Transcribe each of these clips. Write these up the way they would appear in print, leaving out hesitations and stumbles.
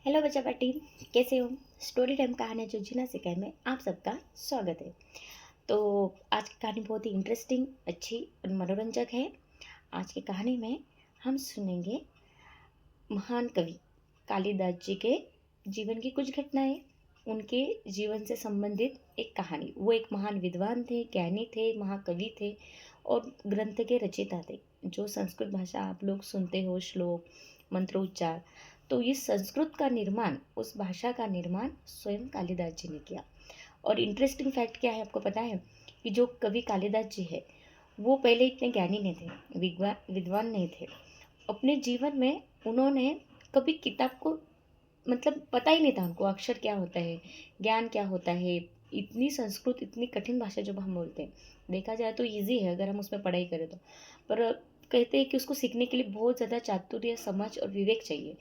Hello बच्चा party, कैसे हो? स्टोरी टाइम कहानी जो जीना सिखाए में आप सबका स्वागत है। तो आज की कहानी बहुत ही इंटरेस्टिंग, अच्छी और मनोरंजक है। आज की कहानी में हम सुनेंगे महान कवि कालिदास जी के जीवन की कुछ घटनाएं, उनके जीवन से संबंधित एक कहानी। वो एक महान विद्वान थे, ज्ञानी थे, महाकवि थे और ग्रंथ के रचयिता थे। जो संस्कृत भाषा आप लोग सुनते हो, श्लोक, मंत्रोच्चार, तो इस संस्कृत का निर्माण, उस भाषा का निर्माण स्वयं कालिदास जी ने किया। और इंटरेस्टिंग फैक्ट क्या है आपको पता है कि जो कवि कालिदास जी है वो पहले इतने ज्ञानी नहीं थे, विद्वान नहीं थे। अपने जीवन में उन्होंने कभी किताब को, मतलब पता ही नहीं था उनको अक्षर क्या होता है, ज्ञान क्या होता है। इतनी संस्कृत, इतनी कठिन भाषा जब हम बोलते हैं, देखा जाए तो इजी है अगर हम उसमें पढ़ाई करें तो, पर कहते हैं कि उसको सीखने के लिए बहुत ज़्यादा चातुर्य, समझ और विवेक चाहिए।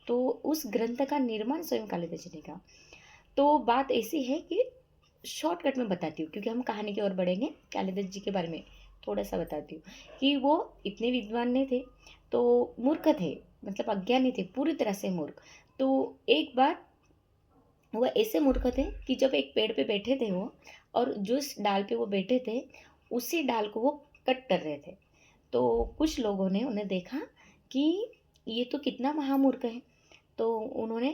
तो उस ग्रंथ का निर्माण स्वयं कालिदास जी ने कहा। तो बात ऐसी है कि शॉर्टकट में बताती हूँ, क्योंकि हम कहानी की ओर बढ़ेंगे। कालिदास जी के बारे में थोड़ा सा बताती हूँ कि वो इतने विद्वान नहीं थे, तो मूर्ख थे, मतलब अज्ञानी थे, पूरी तरह से मूर्ख। तो एक बार वो ऐसे मूर्ख थे कि जब एक पेड़ पे बैठे थे वो, और जिस डाल पे वो बैठे थे उसी डाल को वो कट कर रहे थे। तो कुछ लोगों ने उन्हें देखा कि ये तो कितना महामूर्ख है। तो उन्होंने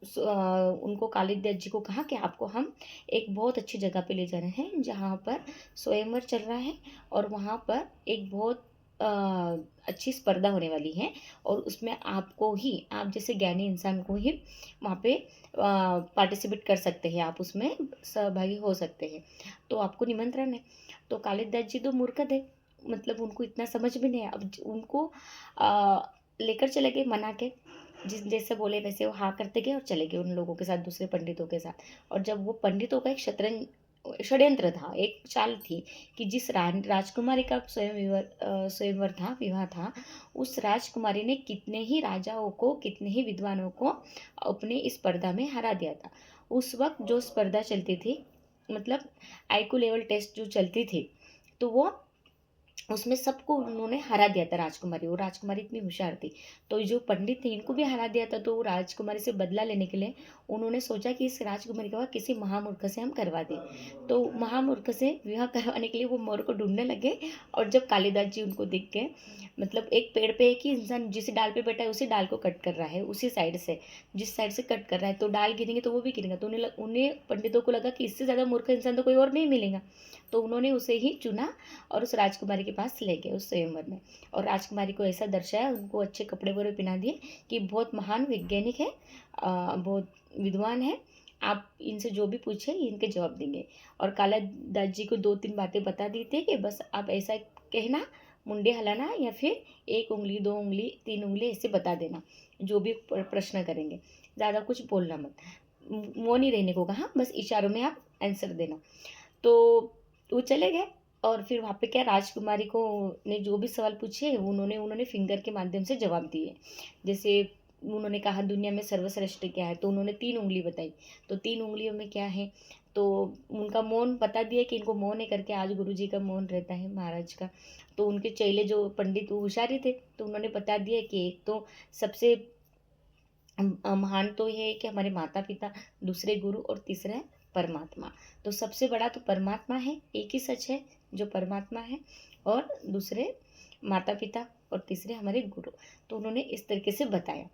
उनको, कालिदास जी को कहा कि आपको हम एक बहुत अच्छी जगह पे ले जा रहे हैं जहाँ पर स्वयंवर चल रहा है, और वहाँ पर एक बहुत अ, अच्छी स्पर्धा होने वाली है, और उसमें आपको ही, आप जैसे ज्ञानी इंसान को ही वहाँ पे पार्टिसिपेट कर सकते हैं, आप उसमें सहभागी हो सकते हैं। तो आपको निमंत्रण है। तो कालिदास जी तो मूर्ख थे, मतलब उनको इतना समझ भी नहीं है। अब उनको लेकर चले गए मना के, जिस जैसे बोले वैसे वो हाँ करते गए और चले गए उन लोगों के साथ, दूसरे पंडितों के साथ। और जब वो पंडितों का एक शतरंज षड्यंत्र था, एक चाल थी कि जिस राजकुमारी का स्वयंवर था, विवाह था, उस राजकुमारी ने कितने ही राजाओं को, कितने ही विद्वानों को अपने इस स्पर्धा में हरा दिया था। उस वक्त जो स्पर्धा चलती थी, मतलब आईक्यू लेवल टेस्ट जो चलती थी, तो वो उसमें सबको उन्होंने हरा दिया था राजकुमारी। वो राजकुमारी इतनी होशियार थी। तो जो पंडित थे इनको भी हरा दिया था। तो वो राजकुमारी से बदला लेने के लिए उन्होंने सोचा कि इस राजकुमारी का विवाह किसी महामूर्ख से हम करवा दें। तो महामूर्ख से विवाह करवाने के लिए वो मोर को ढूंढने लगे। और जब कालिदास जी उनको दिख गए, मतलब एक पेड़ पे एक ही इंसान जिस डाल पे बैठा है उसी डाल को कट कर रहा है, उसी साइड से, जिस साइड से कट कर रहा है, तो डाल गिरेंगे तो वो भी गिरेगा। तो उन्हें पंडितों को लगा कि इससे ज़्यादा मूर्ख इंसान तो कोई और नहीं मिलेगा। तो उन्होंने उसे ही चुना और उस राजकुमारी के पास ले गए उस स्वयंवर में। और राजकुमारी को ऐसा दर्शाया, उनको अच्छे कपड़े वगैरह पहना दिए कि बहुत महान वैज्ञानिक है, बहुत विद्वान है, आप इनसे जो भी पूछे इनके जवाब देंगे। और कालिदास जी को दो तीन बातें बता दी थी कि बस आप ऐसा कहना, मुंडे हिलाना, या फिर एक उंगली, दो उंगली, तीन उंगली ऐसे बता देना जो भी प्रश्न करेंगे। ज़्यादा कुछ बोलना मत, मौन ही रहने को कहा, बस इशारों में आप आंसर देना। तो वो चले गए। और फिर वहाँ पे क्या, राजकुमारी को ने जो भी सवाल पूछे उन्होंने उन्होंने फिंगर के माध्यम से जवाब दिए। जैसे उन्होंने कहा दुनिया में सर्वश्रेष्ठ क्या है, तो उन्होंने तीन उंगली बताई। तो तीन उंगलियों में क्या है, तो उनका मौन बता दिया कि इनको मौन है करके। आज गुरु जी का मौन रहता है, महाराज का। तो उनके चेले जो पंडित वो होशियारी थे, तो उन्होंने बता दिया कि एक तो सबसे महान तो ये है कि हमारे माता पिता, दूसरे गुरु, और तीसरा है परमात्मा। तो सबसे बड़ा तो परमात्मा है, एक ही सच है जो परमात्मा है, और दूसरे माता पिता, और तीसरे हमारे गुरु। तो उन्होंने इस तरीके से बताया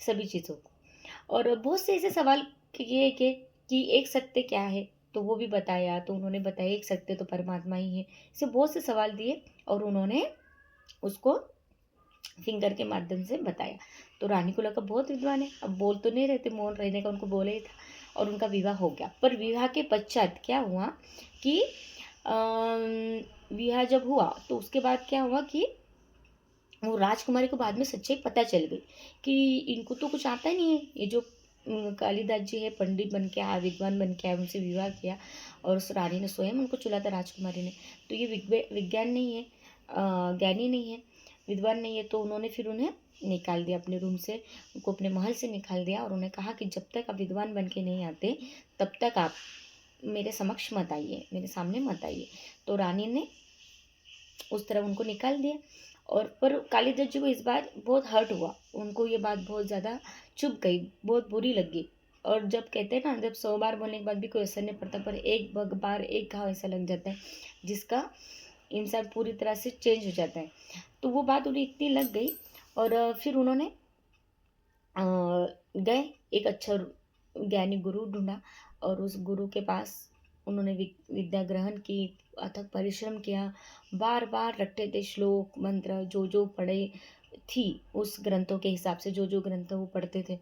सभी चीज़ों को। और बहुत से ऐसे सवाल किए कि एक सत्य क्या है, तो वो भी बताया। तो उन्होंने बताया एक सत्य तो परमात्मा ही है। ऐसे बहुत से सवाल दिए और उन्होंने उसको फिंगर के माध्यम से बताया। तो रानी को लगा बहुत विद्वान है, अब बोल तो नहीं रहते, मौन रहने का उनको बोला ही था। और उनका विवाह हो गया। पर विवाह के पश्चात क्या हुआ कि विवाह जब हुआ तो उसके बाद क्या हुआ कि वो राजकुमारी को बाद में सच्चाई पता चल गई कि इनको तो कुछ आता ही नहीं है। ये जो कालिदास जी है, पंडित बन के आया, विद्वान बन के आया, उनसे विवाह किया, और उस रानी ने स्वयं उनको चुना था, राजकुमारी ने। तो ये विज्ञान नहीं है, ज्ञानी नहीं है, विद्वान नहीं है। तो उन्होंने फिर उन्हें निकाल दिया अपने रूम से, उनको अपने महल से निकाल दिया, और उन्हें कहा कि जब तक आप विद्वान बन के नहीं आते तब तक आप मेरे समक्ष मत आइए, मेरे सामने मत आइए। तो रानी ने उस तरह उनको निकाल दिया। और पर कालिदास जी को इस बार बहुत हर्ट हुआ, उनको ये बात बहुत ज़्यादा चुभ गई, बहुत बुरी लगी। और जब कहते हैं ना, जब 100 बार बोलने के बाद भी कोई असर नहीं पड़ता, पर एक बार एक घाव ऐसा लग जाता है जिसका इंसान पूरी तरह से चेंज हो जाता है। तो वो बात उन्हें इतनी लग गई, और फिर उन्होंने गए, एक अच्छा ज्ञानी गुरु ढूंढा, और उस गुरु के पास उन्होंने विद्या ग्रहण की, अथक परिश्रम किया, बार बार रटते थे श्लोक मंत्र, जो जो पढ़े थी उस ग्रंथों के हिसाब से, जो जो ग्रंथ वो पढ़ते थे,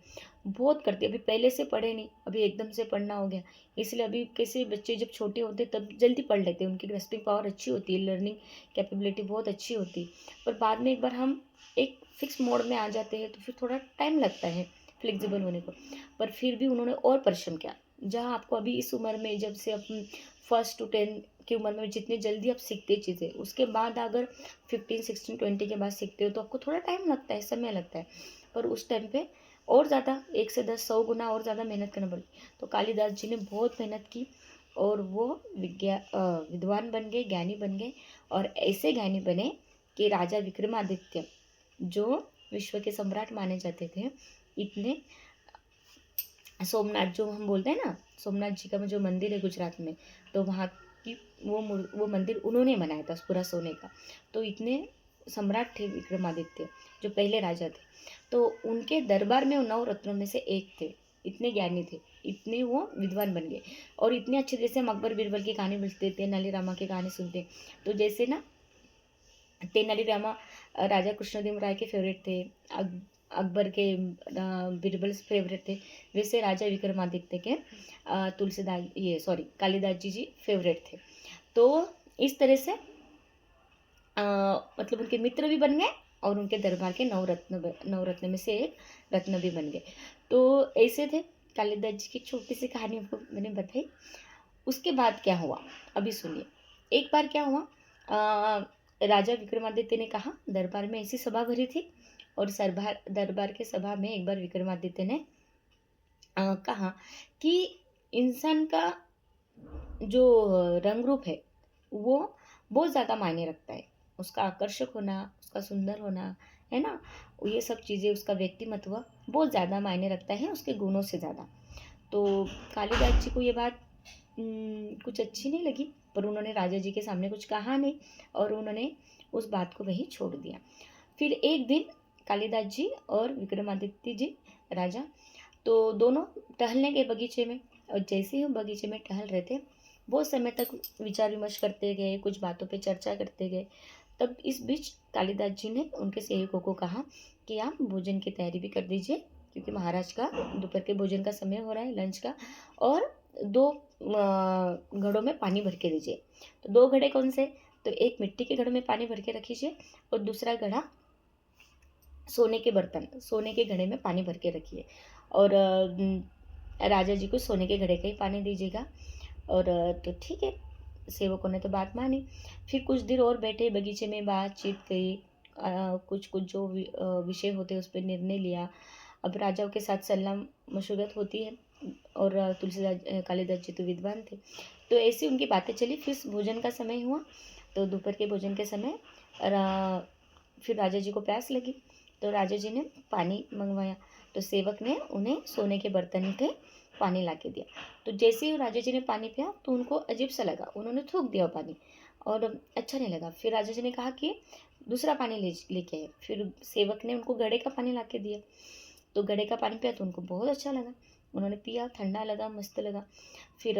बहुत करते। अभी पहले से पढ़े नहीं, अभी एकदम से पढ़ना हो गया। इसलिए अभी कैसे बच्चे जब छोटे होते तब जल्दी पढ़ लेते हैं, उनकी ग्रस्पिंग पावर अच्छी होती है, लर्निंग कैपेबिलिटी बहुत अच्छी होती है। पर बाद में एक बार हम एक फिक्स मोड में आ जाते हैं तो फिर थोड़ा टाइम लगता है फ्लेक्सिबल होने को। पर फिर भी उन्होंने और परिश्रम किया। जहाँ आपको अभी इस उम्र में, जब से अपन 1 to 10 की उम्र में जितनी जल्दी आप सीखते चीज़ें, उसके बाद अगर 15, 16, 20 के बाद सीखते हो तो आपको थोड़ा टाइम लगता है, समय लगता है। पर उस टाइम पे और ज़्यादा 1 से 10, 100 गुना और ज़्यादा मेहनत करना पड़ी। तो कालिदास जी ने बहुत मेहनत की, और वो विद्वान बन गए, ज्ञानी बन गए, और ऐसे ज्ञानी बने कि राजा विक्रमादित्य, जो विश्व के सम्राट माने जाते थे, इतने, सोमनाथ जो हम बोलते हैं ना, सोमनाथ जी का जो मंदिर है गुजरात में, तो वहाँ की वो मंदिर उन्होंने बनाया था पूरा सोने का। तो इतने सम्राट थे विक्रमादित्य, जो पहले राजा थे, तो उनके दरबार में वो 9 रत्नों में से एक थे। इतने ज्ञानी थे, इतने वो विद्वान बन गए। और इतने अच्छे, जैसे हम अकबर बीरबल की कहानी बुझते थे, नली रामा की कहानी सुनते, तो जैसे ना तेनाली रामा राजा कृष्णदेव राय के फेवरेट थे, अकबर के बीरबल फेवरेट थे, वैसे राजा विक्रमादित्य के तुलसीदास, ये सॉरी, कालिदास जी फेवरेट थे। तो इस तरह से मतलब उनके मित्र भी बन गए, और उनके दरबार के 9 रत्न में से एक रत्न भी बन गए। तो ऐसे थे कालिदास जी की छोटी सी कहानी आपको मैंने बताई। उसके बाद क्या हुआ, अभी सुनिए। एक बार क्या हुआ, राजा विक्रमादित्य ने कहा, दरबार में ऐसी सभा भरी थी, और दरबार के सभा में एक बार विक्रमादित्य ने कहा कि इंसान का जो रंग रूप है वो बहुत ज़्यादा मायने रखता है, उसका आकर्षक होना, उसका सुंदर होना, है ना, ये सब चीज़ें, उसका व्यक्तिमत्व बहुत ज़्यादा मायने रखता है उसके गुणों से ज़्यादा। तो कालिदास जी को ये बात कुछ अच्छी नहीं लगी, पर उन्होंने राजा जी के सामने कुछ कहा नहीं, और उन्होंने उस बात को वहीं छोड़ दिया। फिर एक दिन कालिदास जी और विक्रमादित्य जी राजा, तो दोनों टहलने गए बगीचे में, और जैसे ही बगीचे में टहल रहे थे, बहुत समय तक विचार विमर्श करते गए, कुछ बातों पे चर्चा करते गए। तब इस बीच कालिदास जी ने उनके सेवकों को कहा कि आप भोजन की तैयारी भी कर दीजिए, क्योंकि महाराज का दोपहर के भोजन का समय हो रहा है, लंच का, और 2 घड़ों में पानी भर के दीजिए। तो 2 घड़े कौन से, तो एक मिट्टी के घड़े में पानी भर के रखिए, और दूसरा घड़ा सोने के घड़े में पानी भर के रखिए, और राजा जी को सोने के घड़े का ही पानी दीजिएगा। और तो ठीक है, सेवकों ने तो बात मानी। फिर कुछ देर और बैठे बगीचे में, बातचीत करी, कुछ कुछ जो विषय होते उस पर निर्णय लिया। अब राजाओं के साथ सलाह मशवरत होती है, और कालिदास जी तो विद्वान थे, तो ऐसी उनकी बातें चली। फिर भोजन का समय हुआ, तो दोपहर के भोजन के समय फिर राजा जी को प्यास लगी, तो राजा जी ने पानी मंगवाया, तो सेवक ने उन्हें सोने के बर्तन के पानी ला के दिया। तो जैसे ही राजा जी ने पानी पिया तो उनको अजीब सा लगा, उन्होंने थूक दिया पानी, और अच्छा नहीं लगा। फिर राजा जी ने कहा कि दूसरा पानी लेके आए। फिर सेवक ने उनको घड़े का पानी ला के दिया, तो घड़े का पानी पिया तो उनको बहुत अच्छा लगा, उन्होंने पिया, ठंडा लगा, मस्त लगा। फिर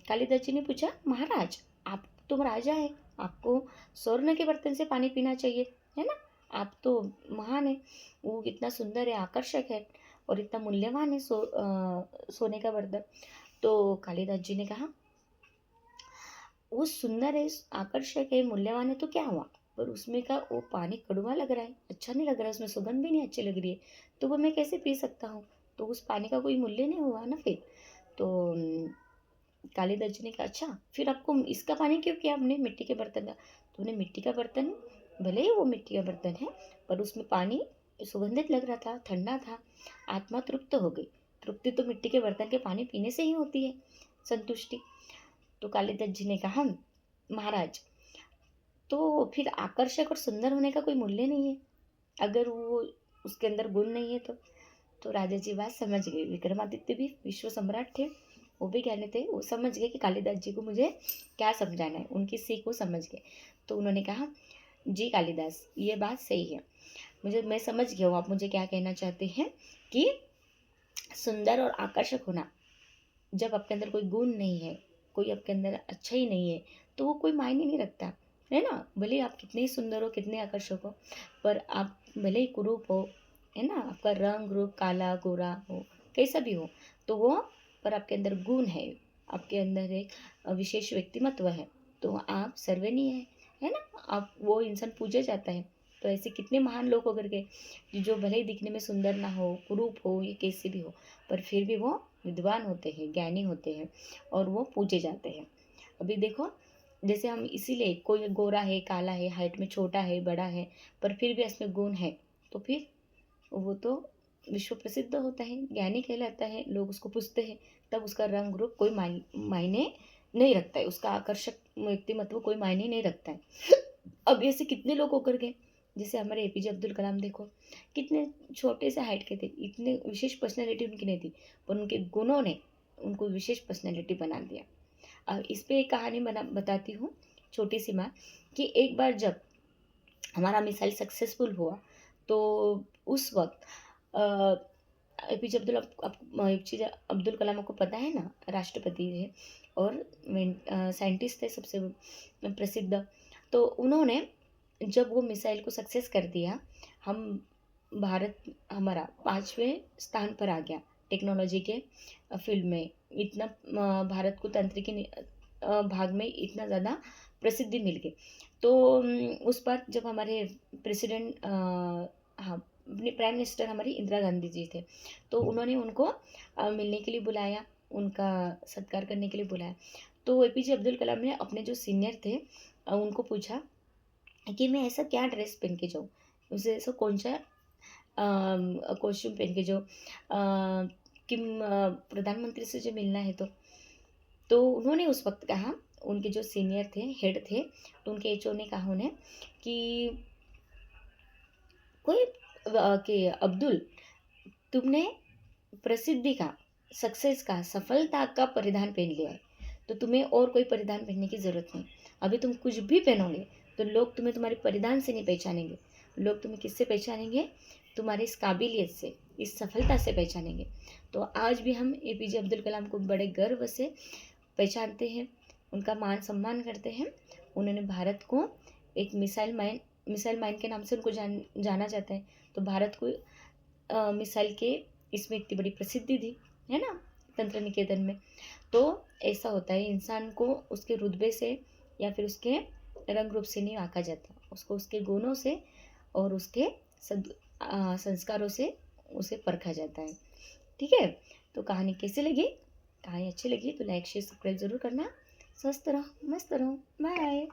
कालिदास जी ने पूछा, महाराज आप तुम राजा है, आपको स्वर्ण के बर्तन से पानी पीना चाहिए, है ना, आप तो महान है, वो कितना सुंदर है, आकर्षक है, और इतना मूल्यवान है सोने का बर्तन। तो कालिदास जी ने कहा, वो सुंदर है, आकर्षक है, मूल्यवान है, तो क्या हुआ, पर उसमें का वो पानी कड़वा लग रहा है, अच्छा नहीं लग रहा है, उसमें सुगंध भी नहीं अच्छी लग रही है, तो वो मैं कैसे पी सकता हूँ, तो उस पानी का कोई मूल्य नहीं हुआ ना फिर। तो कालिदास जी ने कहा, अच्छा फिर आपको इसका पानी क्यों किया आपने, मिट्टी के बर्तन का, तो उन्हें मिट्टी का बर्तन, भले ही वो मिट्टी का बर्तन है, पर उसमें पानी सुगंधित लग रहा था, ठंडा था, आत्मा तृप्त हो गई। तृप्ति तो मिट्टी के बर्तन के पानी पीने से ही होती है, संतुष्टि। तो कालिदास जी ने कहा, महाराज तो फिर आकर्षक और सुंदर होने का कोई मूल्य नहीं है, अगर वो उसके अंदर गुण नहीं है तो राजा जी बात समझ गए। विक्रमादित्य भी विश्व सम्राट थे, वो भी ज्ञानी थे, वो समझ गए कि कालिदास जी को मुझे क्या समझाना है, उनकी सीख वो समझ गए। तो उन्होंने कहा, जी कालिदास, ये बात सही है, मैं समझ गया हूँ आप मुझे क्या कहना चाहते हैं कि सुंदर और आकर्षक होना, जब आपके अंदर कोई गुण नहीं है, कोई आपके अंदर अच्छा ही नहीं है, तो वो कोई मायने नहीं रखता, है ना। भले ही आप कितने ही सुंदर हो, कितने आकर्षक हो, पर आप भले ही कुरूप हो, है ना, आपका रंग रूप काला गोरा हो, कैसा भी हो, तो वो, पर आपके अंदर गुण है, आपके अंदर एक विशेष व्यक्तिमत्व है, तो आप सर्वनीय है ना, आप वो इंसान पूजा जाता है। तो ऐसे कितने महान लोग होकर के जो भले ही दिखने में सुंदर ना हो, कुरूप हो, या कैसे भी हो, पर फिर भी वो विद्वान होते हैं, ज्ञानी होते हैं, और वो पूजे जाते हैं। अभी देखो, जैसे हम इसीलिए, कोई गोरा है, काला है, हाइट में छोटा है, बड़ा है, पर फिर भी इसमें गुण है, तो फिर वो तो विश्व प्रसिद्ध होता है, ज्ञानी कहलाता है, लोग उसको पूछते हैं। तब उसका रंग रूप कोई मायने नहीं रखता है, उसका आकर्षक व्यक्तिमत्व कोई मायने नहीं रखता है। अब ऐसे कितने लोग होकर गए, जैसे हमारे एपीजे अब्दुल कलाम देखो, कितने छोटे से हाइट के थे, इतने विशेष पर्सनैलिटी उनकी नहीं थी, पर उनके गुणों ने उनको विशेष पर्सनैलिटी बना दिया। अब इस पे एक कहानी बताती हूँ, छोटी सी माँ, कि एक बार जब हमारा मिसाइल सक्सेसफुल हुआ, तो उस वक्त एपीजे अब्दुल कलाम को पता है ना, राष्ट्रपति थे और साइंटिस्ट थे सबसे प्रसिद्ध। तो उन्होंने जब वो मिसाइल को सक्सेस कर दिया, हम भारत हमारा 5वें स्थान पर आ गया टेक्नोलॉजी के फील्ड में। इतना भारत को तंत्रिकी भाग में इतना ज़्यादा प्रसिद्धि मिल गई। तो उस पर जब हमारे प्रेसिडेंट, हाँ, अपने प्राइम मिनिस्टर हमारी इंदिरा गांधी जी थे, तो उन्होंने उनको मिलने के लिए बुलाया, उनका सत्कार करने के लिए बुलाया। तो एपीजे अब्दुल कलाम ने अपने जो सीनियर थे उनको पूछा कि मैं ऐसा क्या ड्रेस पहन के जाऊँ, उसे ऐसा कौन सा कॉस्ट्यूम पहन के जाऊँ कि प्रधानमंत्री से जो मिलना है। तो उन्होंने उस वक्त कहा, उनके जो सीनियर थे, हेड थे, तो उनके एचओ ने कहा उन्हें कि कोई कि अब्दुल, तुमने प्रसिद्धि का, सक्सेस का, सफलता का परिधान पहन लिया है, तो तुम्हें और कोई परिधान पहनने की ज़रूरत नहीं। अभी तुम कुछ भी पहनोगे तो लोग तुम्हें तुम्हारे परिधान से नहीं पहचानेंगे, लोग तुम्हें किससे पहचानेंगे, तुम्हारी इस काबिलियत से, इस सफलता से पहचानेंगे। तो आज भी हम एपीजे अब्दुल कलाम को बड़े गर्व से पहचानते हैं, उनका मान सम्मान करते हैं। उन्होंने भारत को एक मिसाइल माइन के नाम से उनको जाना जाता है। तो भारत को मिसाइल के इसमें इतनी बड़ी प्रसिद्धि दी, है ना, तंत्र निकेतन में। तो ऐसा होता है, इंसान को उसके रुतबे से या फिर उसके रंग रूप से नहीं आंका जाता, उसको उसके गुणों से और उसके संस्कारों से उसे परखा जाता है। ठीक है, तो कहानी कैसी लगी, कहानी अच्छी लगी तो लाइक शेयर सब्सक्राइब जरूर करना। स्वस्थ रहो, मस्त रहो, बाय।